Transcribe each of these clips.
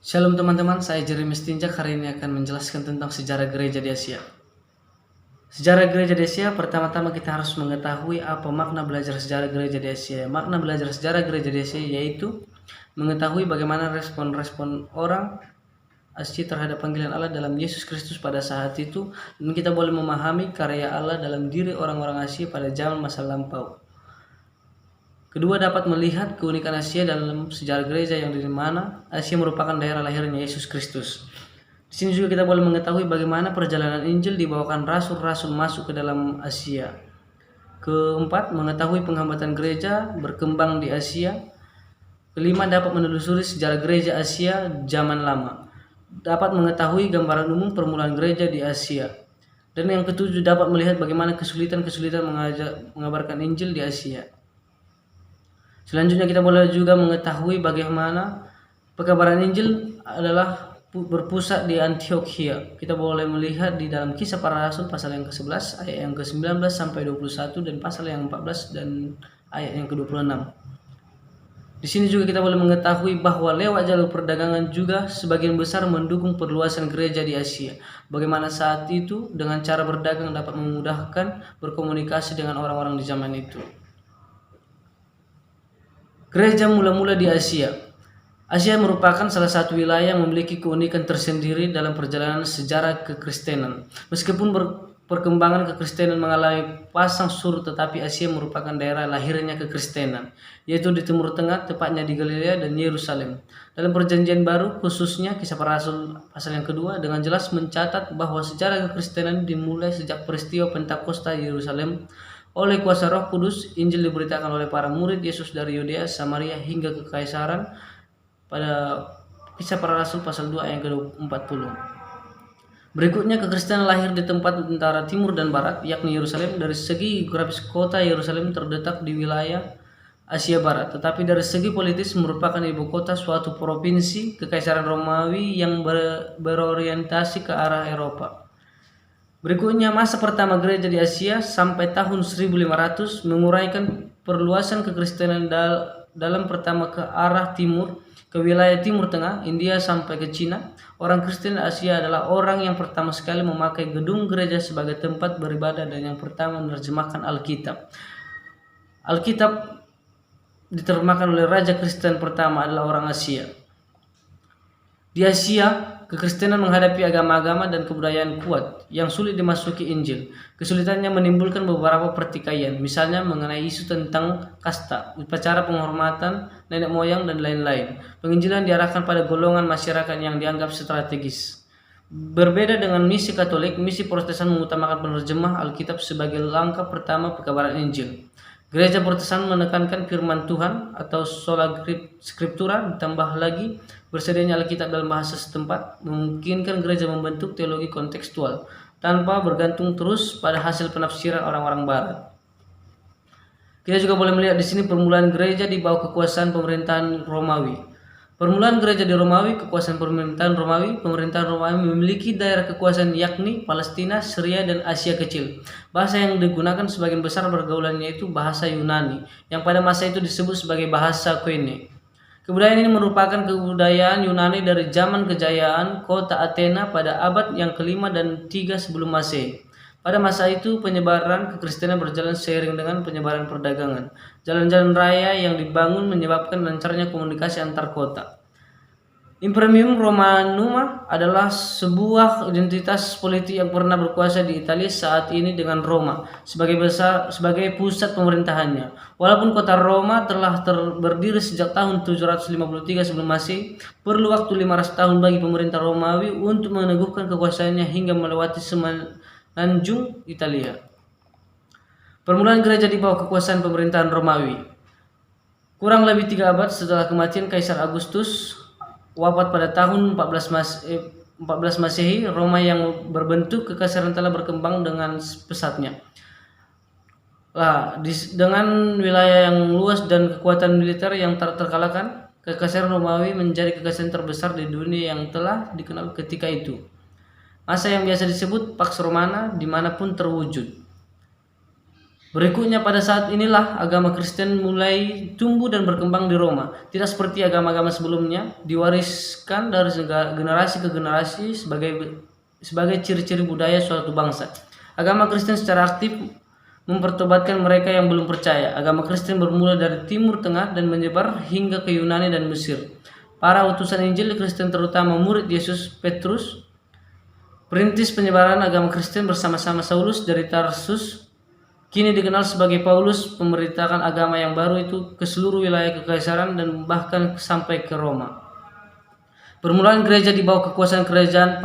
Shalom teman-teman, saya Jeremy Stinjak. Hari ini akan menjelaskan tentang sejarah gereja di Asia. Sejarah gereja di Asia, pertama-tama kita harus mengetahui apa makna belajar sejarah gereja di Asia. Makna belajar sejarah gereja di Asia yaitu mengetahui bagaimana respon-respon orang Asia terhadap panggilan Allah dalam Yesus Kristus pada saat itu, dan kita boleh memahami karya Allah dalam diri orang-orang Asia pada zaman masa lampau. Kedua, dapat melihat keunikan Asia dalam sejarah gereja yang di mana Asia merupakan daerah lahirnya Yesus Kristus. Di sini juga kita boleh mengetahui bagaimana perjalanan Injil dibawakan rasul-rasul masuk ke dalam Asia. Keempat, mengetahui penghambatan gereja berkembang di Asia. Kelima, dapat menelusuri sejarah gereja Asia zaman lama. Dapat mengetahui gambaran umum permulaan gereja di Asia. Dan yang ketujuh, dapat melihat bagaimana kesulitan-kesulitan mengabarkan Injil di Asia. Selanjutnya kita boleh juga mengetahui bagaimana pekabaran Injil adalah berpusat di Antioquia. Kita boleh melihat di dalam Kisah Para Rasul pasal yang ke-11 ayat yang ke-19 sampai 21 dan pasal yang 14 dan ayat yang ke-26. Di sini juga kita boleh mengetahui bahwa lewat jalur perdagangan juga sebagian besar mendukung perluasan gereja di Asia. Bagaimana saat itu dengan cara berdagang dapat memudahkan berkomunikasi dengan orang-orang di zaman itu. Gereja mula-mula di Asia. Asia merupakan salah satu wilayah yang memiliki keunikan tersendiri dalam perjalanan sejarah kekristenan. Meskipun perkembangan kekristenan mengalami pasang surut, tetapi Asia merupakan daerah lahirnya kekristenan, yaitu di Timur Tengah, tepatnya di Galilea dan Yerusalem. Dalam Perjanjian Baru, khususnya Kisah Para Rasul pasal yang kedua, dengan jelas mencatat bahwa sejarah kekristenan dimulai sejak peristiwa Pentakosta Yerusalem. Oleh kuasa Roh Kudus, Injil diberitakan oleh para murid Yesus dari Yudea, Samaria hingga ke Kaisaran pada Kisah Para Rasul pasal 2 ayat ke-40. Berikutnya, kekristenan lahir di tempat antara timur dan barat, yakni Yerusalem. Dari segi geografis, kota Yerusalem terletak di wilayah Asia Barat, tetapi dari segi politis merupakan ibu kota suatu provinsi Kekaisaran Romawi yang berorientasi ke arah Eropa. Berikutnya, masa pertama gereja di Asia sampai tahun 1500 menguraikan perluasan kekristenan dalam pertama ke arah timur, ke wilayah Timur Tengah, India sampai ke Cina. Orang Kristen Asia adalah orang yang pertama sekali memakai gedung gereja sebagai tempat beribadah dan yang pertama menerjemahkan Alkitab. Alkitab diterjemahkan oleh Raja Kristen pertama adalah orang Asia. Di Asia, kekristenan menghadapi agama-agama dan kebudayaan kuat yang sulit dimasuki Injil. Kesulitannya menimbulkan beberapa pertikaian, misalnya mengenai isu tentang kasta, upacara penghormatan nenek moyang, dan lain-lain. Penginjilan diarahkan pada golongan masyarakat yang dianggap strategis. Berbeda dengan misi Katolik, misi Protestan mengutamakan penerjemah Alkitab sebagai langkah pertama pekabaran Injil. Gereja Protestan menekankan firman Tuhan atau sola scriptura, ditambah lagi bersedianya Alkitab dalam bahasa setempat, memungkinkan gereja membentuk teologi kontekstual tanpa bergantung terus pada hasil penafsiran orang-orang barat. Kita juga boleh melihat di sini permulaan gereja di bawah kekuasaan pemerintahan Romawi. Permulaan gereja di Romawi, kekuasaan pemerintahan Romawi memiliki daerah kekuasaan yakni Palestina, Syria, dan Asia Kecil. Bahasa yang digunakan sebagian besar pergaulannya yaitu bahasa Yunani, yang pada masa itu disebut sebagai bahasa Koine. Kebudayaan ini merupakan kebudayaan Yunani dari zaman kejayaan kota Athena pada abad yang ke-5 dan 3 sebelum Masehi. Pada masa itu, penyebaran kekristenan berjalan seiring dengan penyebaran perdagangan. Jalan-jalan raya yang dibangun menyebabkan lancarnya komunikasi antar kota. Imperium Romanum adalah sebuah identitas politik yang pernah berkuasa di Italia saat ini dengan Roma sebagai pusat pemerintahannya. Walaupun kota Roma telah berdiri sejak tahun 753 sebelum Masehi, perlu waktu 500 tahun bagi pemerintah Romawi untuk meneguhkan kekuasaannya hingga melewati semenanjung Italia. Permulaan gereja di bawah kekuasaan pemerintahan Romawi. Kurang lebih 3 abad setelah kematian Kaisar Agustus wafat pada tahun 14 Masehi, Roma yang berbentuk kekaisaran telah berkembang dengan pesatnya. Dengan wilayah yang luas dan kekuatan militer yang terkalahkan, kekaisaran Romawi menjadi kekaisaran terbesar di dunia yang telah dikenal ketika itu. Masa yang biasa disebut Pax Romana dimanapun terwujud. Berikutnya pada saat inilah agama Kristen mulai tumbuh dan berkembang di Roma. Tidak seperti agama-agama sebelumnya, diwariskan dari generasi ke generasi sebagai ciri-ciri budaya suatu bangsa. Agama Kristen secara aktif mempertobatkan mereka yang belum percaya. Agama Kristen bermula dari Timur Tengah dan menyebar hingga ke Yunani dan Mesir. Para utusan Injil Kristen terutama murid Yesus Petrus perintis penyebaran agama Kristen bersama-sama Saulus dari Tarsus, kini dikenal sebagai Paulus, memberitakan agama yang baru itu ke seluruh wilayah kekaisaran dan bahkan sampai ke Roma. Permulaan gereja di bawah kekuasaan kerajaan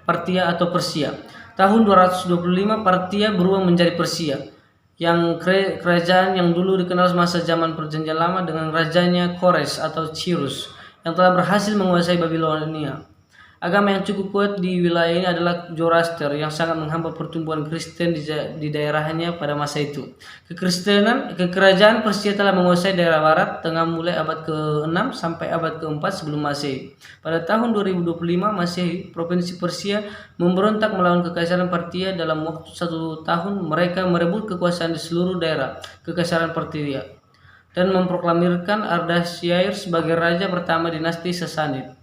Partia atau Persia. Tahun 225 Partia berubah menjadi Persia, yang kerajaan yang dulu dikenal masa zaman Perjanjian Lama dengan rajanya Kores atau Cyrus yang telah berhasil menguasai Babilonia. Agama yang cukup kuat di wilayah ini adalah Zoroaster yang sangat menghambat pertumbuhan Kristen di daerahnya pada masa itu. Kerajaan Persia telah menguasai daerah barat tengah mulai abad ke-6 sampai abad ke-4 sebelum Masehi. Pada tahun 2025 Masehi, provinsi Persia memberontak melawan kekaisaran Partia. Dalam waktu 1 tahun mereka merebut kekuasaan di seluruh daerah kekaisaran Partia dan memproklamirkan Ardashir sebagai raja pertama dinasti Sasanid.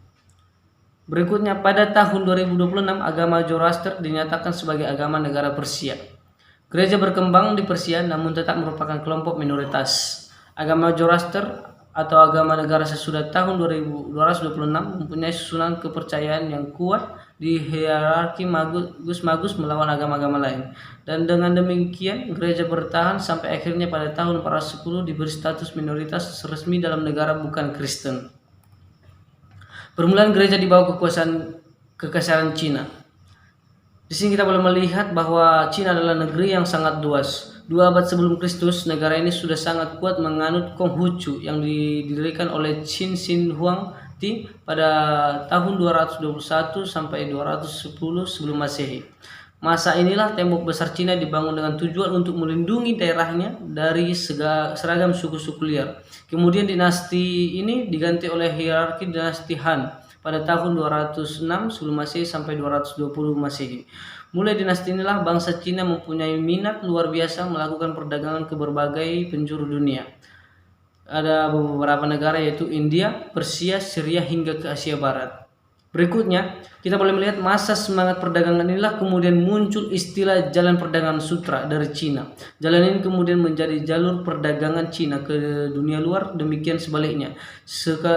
Berikutnya pada tahun 2026 agama Zoroaster dinyatakan sebagai agama negara Persia. Gereja berkembang di Persia namun tetap merupakan kelompok minoritas. Agama Zoroaster atau agama negara sesudah tahun 2226 mempunyai susunan kepercayaan yang kuat di hierarki magus melawan agama-agama lain. Dan dengan demikian gereja bertahan sampai akhirnya pada tahun 410 diberi status minoritas resmi dalam negara bukan Kristen. Permulaan gereja di bawah kekaisaran Cina. Di sini kita boleh melihat bahwa Cina adalah negeri yang sangat luas. 2 abad sebelum Kristus, negara ini sudah sangat kuat menganut Konghucu yang didirikan oleh Qin Shi Huangdi pada tahun 221 sampai 210 sebelum Masehi. Masa inilah tembok besar Cina dibangun dengan tujuan untuk melindungi daerahnya dari seragam suku-suku liar. Kemudian dinasti ini diganti oleh hierarki dinasti Han pada tahun 206 sebelum Masehi sampai 220 Masehi. Mulai dinasti inilah bangsa Cina mempunyai minat luar biasa melakukan perdagangan ke berbagai penjuru dunia. Ada beberapa negara yaitu India, Persia, Syria hingga ke Asia Barat. Berikutnya, kita boleh melihat masa semangat perdagangan inilah kemudian muncul istilah jalan perdagangan sutra dari Cina. Jalan ini kemudian menjadi jalur perdagangan Cina ke dunia luar, demikian sebaliknya.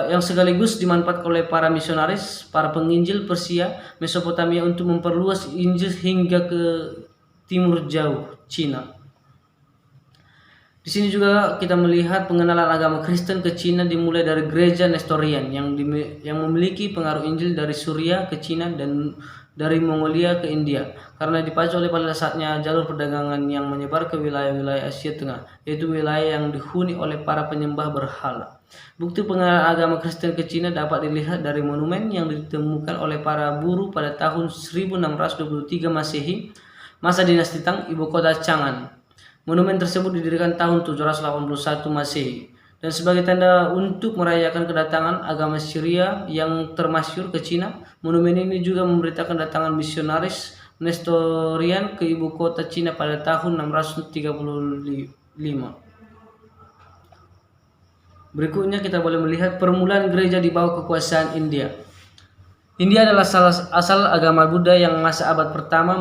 Yang sekaligus dimanfaatkan oleh para misionaris, para penginjil Persia, Mesopotamia untuk memperluas Injil hingga ke timur jauh, Cina. Di sini juga kita melihat pengenalan agama Kristen ke Cina dimulai dari gereja Nestorian yang memiliki pengaruh Injil dari Suria ke Cina dan dari Mongolia ke India, karena dipacu oleh pada saatnya jalur perdagangan yang menyebar ke wilayah-wilayah Asia Tengah, yaitu wilayah yang dihuni oleh para penyembah berhala. Bukti pengenalan agama Kristen ke Cina dapat dilihat dari monumen yang ditemukan oleh para buruh pada tahun 1623 Masehi, masa dinasti Tang, ibu kota Chang'an. Monumen tersebut didirikan tahun 781 Masehi dan sebagai tanda untuk merayakan kedatangan agama Syria yang termasyhur ke Cina. Monumen ini juga memberitakan kedatangan misionaris Nestorian ke ibu kota Cina pada tahun 635. Berikutnya kita boleh melihat permulaan gereja di bawah kekuasaan India. India adalah asal agama Buddha yang masa abad pertama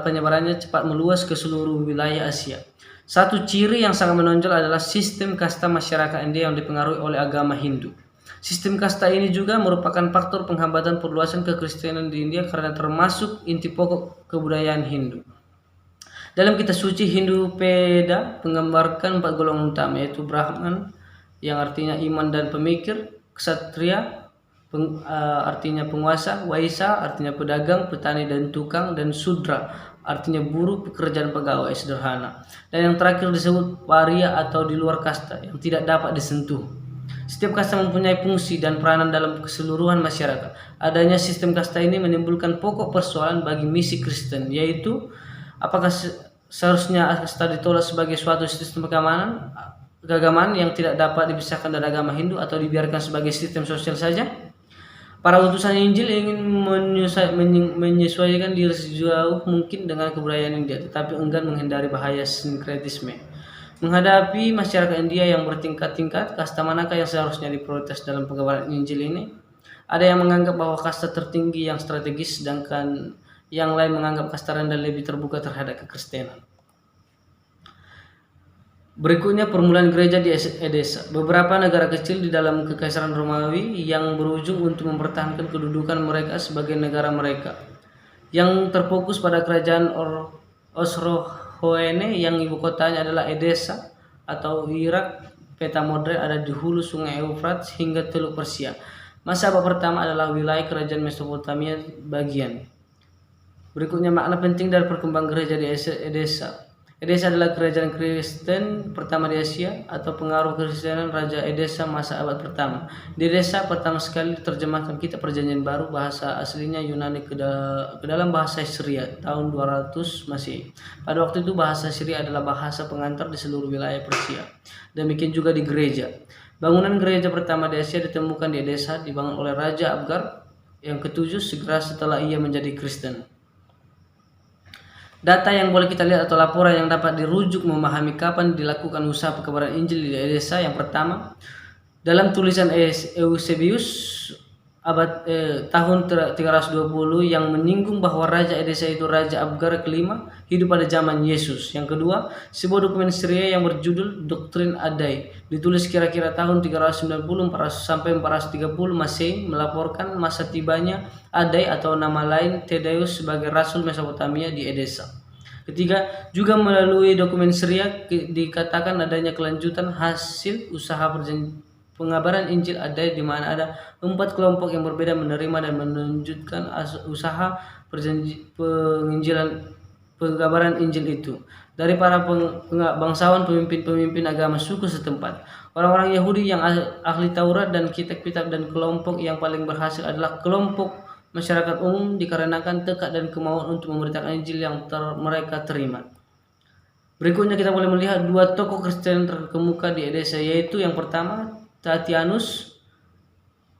penyebarannya cepat meluas ke seluruh wilayah Asia. Satu ciri yang sangat menonjol adalah sistem kasta masyarakat India yang dipengaruhi oleh agama Hindu. Sistem kasta ini juga merupakan faktor penghambatan perluasan kekristenan di India karena termasuk inti pokok kebudayaan Hindu. Dalam kitab suci Hindu Veda menggambarkan 4 golongan utama, yaitu Brahman yang artinya iman dan pemikir, Ksatria artinya penguasa, Waisya artinya pedagang, petani dan tukang, dan Sudra artinya buruh, pekerjaan pegawai sederhana. Dan yang terakhir disebut Paria atau di luar kasta yang tidak dapat disentuh. Setiap kasta mempunyai fungsi dan peranan dalam keseluruhan masyarakat. Adanya sistem kasta ini menimbulkan pokok persoalan bagi misi Kristen, yaitu apakah seharusnya kasta ditolak sebagai suatu sistem keagamaan yang tidak dapat dipisahkan dari agama Hindu atau dibiarkan sebagai sistem sosial saja? Para utusan Injil ingin menyesuaikan diri sejauh mungkin dengan kebudayaan India, tetapi enggan menghindari bahaya sinkretisme. Menghadapi masyarakat India yang bertingkat-tingkat, kasta manakah yang seharusnya diprioritas dalam pengabaran Injil ini? Ada yang menganggap bahwa kasta tertinggi yang strategis, sedangkan yang lain menganggap kasta rendah lebih terbuka terhadap kekristenan. Berikutnya permulaan gereja di Edessa. Beberapa negara kecil di dalam Kekaisaran Romawi yang berujung untuk mempertahankan kedudukan mereka sebagai negara mereka, yang terfokus pada kerajaan Osrohoene yang ibu kotanya adalah Edessa atau Irak. Peta modern ada di hulu sungai Eufrat hingga Teluk Persia. Masa abad pertama adalah wilayah kerajaan Mesopotamia bagian. Berikutnya makna penting dari perkembangan gereja di Edessa. Edessa adalah kerajaan Kristen pertama di Asia atau pengaruh Kristenan Raja Edessa masa abad pertama. Di Edessa pertama sekali diterjemahkan Kitab Perjanjian Baru bahasa aslinya Yunani ke dalam bahasa Syria tahun 200 Masehi. Pada waktu itu bahasa Syria adalah bahasa pengantar di seluruh wilayah Persia. Demikian juga di gereja. Bangunan gereja pertama di Asia ditemukan di Edessa, dibangun oleh Raja Abgar yang ketujuh segera setelah ia menjadi Kristen. Data yang boleh kita lihat atau laporan yang dapat dirujuk memahami kapan dilakukan usaha pekabaran Injil di Edessa. Yang pertama, dalam tulisan Eusebius tahun 320 yang menyinggung bahwa Raja Edessa itu Raja Abgar kelima, hidup pada zaman Yesus. Yang kedua, sebuah dokumen Syria yang berjudul Doktrin Adai, ditulis kira-kira tahun 390 sampai 430 Masehi, melaporkan masa tibanya Adai atau nama lain Thaddeus sebagai Rasul Mesopotamia di Edessa. Ketiga, juga melalui dokumen Syria dikatakan adanya kelanjutan hasil usaha pengabaran Injil Adai, di mana ada 4 kelompok yang berbeda menerima dan menunjukkan usaha pengabaran Injil itu dari para bangsawan, pemimpin agama suku setempat, orang-orang Yahudi yang ahli Taurat dan kitab-kitab, dan kelompok yang paling berhasil adalah kelompok masyarakat umum dikarenakan tekad dan kemauan untuk memberitakan Injil yang mereka terima. Berikutnya kita boleh melihat 2 tokoh Kristen terkemuka di Edessa, yaitu yang pertama Tatianus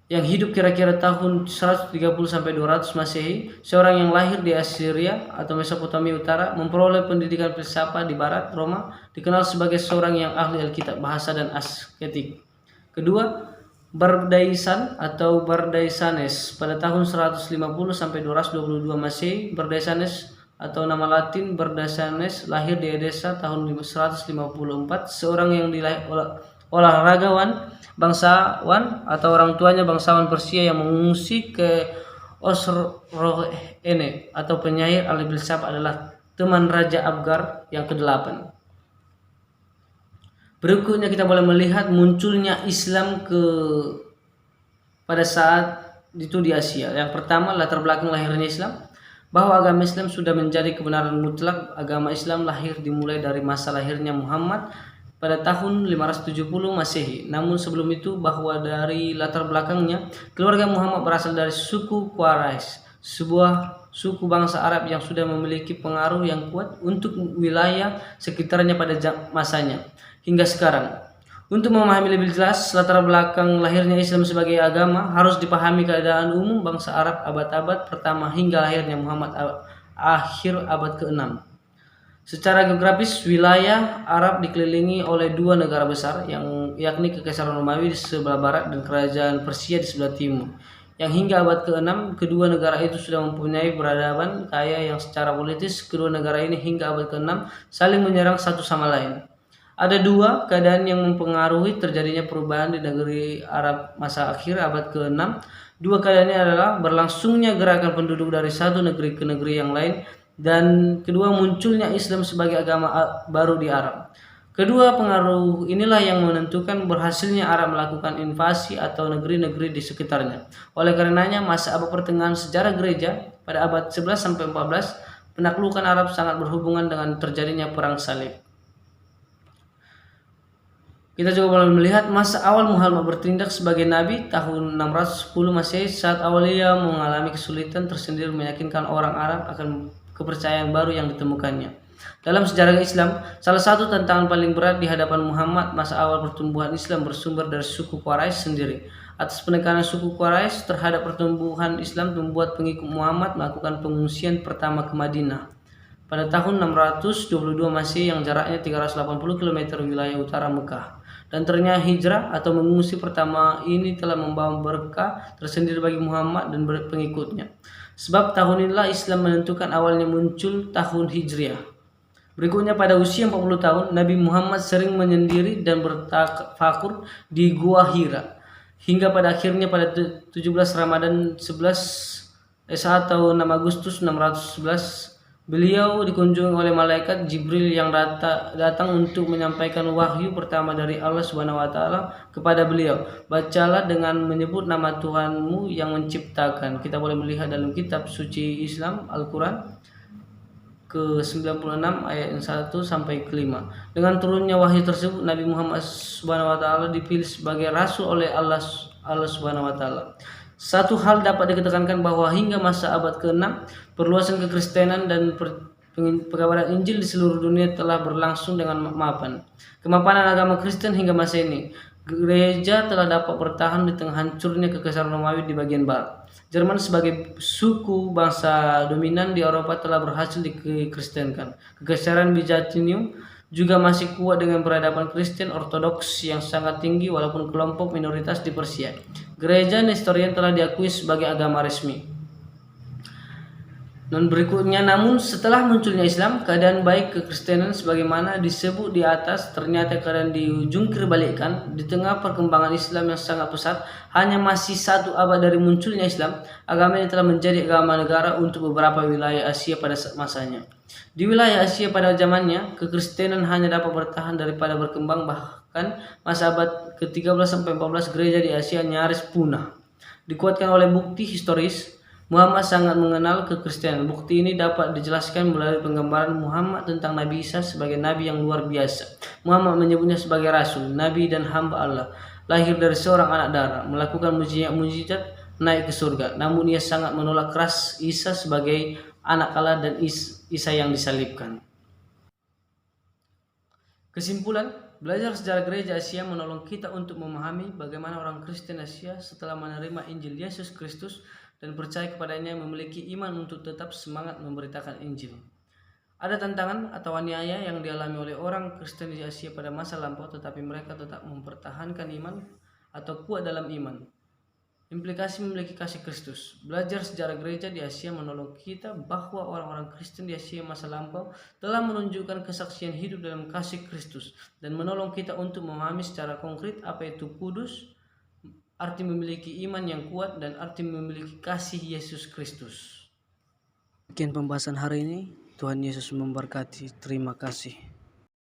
yang hidup kira-kira tahun 130 sampai 200 Masehi, seorang yang lahir di Assyria atau Mesopotamia Utara, memperoleh pendidikan filsafat di barat Roma, dikenal sebagai seorang yang ahli Alkitab, bahasa dan asketik. Kedua, Bardaisan atau Bardaisanes pada tahun 150 sampai 222 Masehi. Bardaisanes atau nama Latin Bardaisanes lahir di Edessa tahun 154, seorang yang olahragawan, bangsawan atau orang tuanya bangsawan Persia yang mengungsi ke Osroene atau penyair ahli filsafat, adalah teman Raja Abgar yang ke-8. Berikutnya kita boleh melihat munculnya Islam pada saat itu di Asia. Yang pertama, latar belakang lahirnya Islam, bahwa agama Islam sudah menjadi kebenaran mutlak. Agama Islam lahir dimulai dari masa lahirnya Muhammad pada tahun 570 Masehi. Namun sebelum itu, bahwa dari latar belakangnya, keluarga Muhammad berasal dari suku Quraisy, sebuah suku bangsa Arab yang sudah memiliki pengaruh yang kuat untuk wilayah sekitarnya pada masanya hingga sekarang. Untuk memahami lebih jelas latar belakang lahirnya Islam sebagai agama, harus dipahami keadaan umum bangsa Arab abad-abad pertama hingga lahirnya Muhammad akhir abad ke-6. Secara geografis, wilayah Arab dikelilingi oleh 2 negara besar, yakni Kekaisaran Romawi di sebelah barat dan Kerajaan Persia di sebelah timur. Yang hingga abad ke-6, kedua negara itu sudah mempunyai peradaban kaya yang secara politis kedua negara ini hingga abad ke-6 saling menyerang satu sama lain. Ada 2 keadaan yang mempengaruhi terjadinya perubahan di negeri Arab masa akhir abad ke-6. 2 keadaan ini adalah berlangsungnya gerakan penduduk dari satu negeri ke negeri yang lain, dan kedua munculnya Islam sebagai agama baru di Arab. Kedua pengaruh inilah yang menentukan berhasilnya Arab melakukan invasi atau negeri-negeri di sekitarnya. Oleh karenanya, masa abad pertengahan sejarah gereja pada abad 11 sampai 14, penaklukan Arab sangat berhubungan dengan terjadinya perang salib. Kita juga boleh melihat masa awal Muhammad bertindak sebagai nabi tahun 610 Masehi, saat awal ia mengalami kesulitan tersendiri meyakinkan orang Arab akan kepercayaan baru yang ditemukannya. Dalam sejarah Islam, salah satu tantangan paling berat di hadapan Muhammad masa awal pertumbuhan Islam bersumber dari suku Quraisy sendiri. Atas penekanan suku Quraisy terhadap pertumbuhan Islam membuat pengikut Muhammad melakukan pengungsian pertama ke Madinah. Pada tahun 622 Masehi yang jaraknya 380 km wilayah utara Mekah. Dan ternyata hijrah atau mengungsi pertama ini telah membawa berkah tersendiri bagi Muhammad dan pengikutnya. Sebab tahun inilah Islam menentukan awalnya muncul tahun Hijriah. Berikutnya pada usia 40 tahun, Nabi Muhammad sering menyendiri dan bertafakur di Gua Hira. Hingga pada akhirnya pada 17 Ramadan 6 Agustus 611, beliau dikunjungi oleh malaikat Jibril yang datang untuk menyampaikan wahyu pertama dari Allah Subhanahu wa taala kepada beliau. Bacalah dengan menyebut nama Tuhanmu yang menciptakan. Kita boleh melihat dalam kitab suci Islam Al-Qur'an ke-96 ayat 1 sampai ke-5. Dengan turunnya wahyu tersebut, Nabi Muhammad Subhanahu wa taala dipilih sebagai rasul oleh Allah Subhanahu wa taala. Satu hal dapat ditekankan bahwa hingga masa abad ke-6, perluasan kekristenan dan pengabaran Injil di seluruh dunia telah berlangsung dengan mapan. Kemapanan agama Kristen hingga masa ini, gereja telah dapat bertahan di tengah hancurnya kekaisaran Romawi di bagian barat. Jerman sebagai suku bangsa dominan di Eropa telah berhasil dikristenkan. Kekaisaran Bizantium juga masih kuat dengan peradaban Kristen Ortodoks yang sangat tinggi walaupun kelompok minoritas di Persia. Gereja Nestorian telah diakui sebagai agama resmi. Dan berikutnya, namun setelah munculnya Islam, keadaan baik kekristenan sebagaimana disebut di atas ternyata keadaan dijungkir balikkan. Di tengah perkembangan Islam yang sangat pesat, hanya masih 1 abad dari munculnya Islam, agama ini telah menjadi agama negara untuk beberapa wilayah Asia pada masanya. Di wilayah Asia pada zamannya, kekristenan hanya dapat bertahan daripada berkembang, bahkan masa abad ke-13 sampai 14 gereja di Asia nyaris punah. Dikuatkan oleh bukti historis, Muhammad sangat mengenal kekristenan. Bukti ini dapat dijelaskan melalui penggambaran Muhammad tentang Nabi Isa sebagai nabi yang luar biasa. Muhammad menyebutnya sebagai rasul, nabi dan hamba Allah, lahir dari seorang anak darah, melakukan mujizat, naik ke surga. Namun ia sangat menolak keras Isa sebagai anak Allah dan Isa yang disalibkan. Kesimpulan, belajar sejarah gereja Asia menolong kita untuk memahami bagaimana orang Kristen Asia setelah menerima Injil Yesus Kristus dan percaya kepadanya memiliki iman untuk tetap semangat memberitakan Injil. Ada tantangan atau aniaya yang dialami oleh orang Kristen di Asia pada masa lampau, tetapi mereka tetap mempertahankan iman atau kuat dalam iman. Implikasi memiliki kasih Kristus. Belajar sejarah gereja di Asia menolong kita bahwa orang-orang Kristen di Asia masa lampau telah menunjukkan kesaksian hidup dalam kasih Kristus dan menolong kita untuk memahami secara konkret apa itu kudus, arti memiliki iman yang kuat, dan arti memiliki kasih Yesus Kristus. Sekian pembahasan hari ini. Tuhan Yesus memberkati. Terima kasih.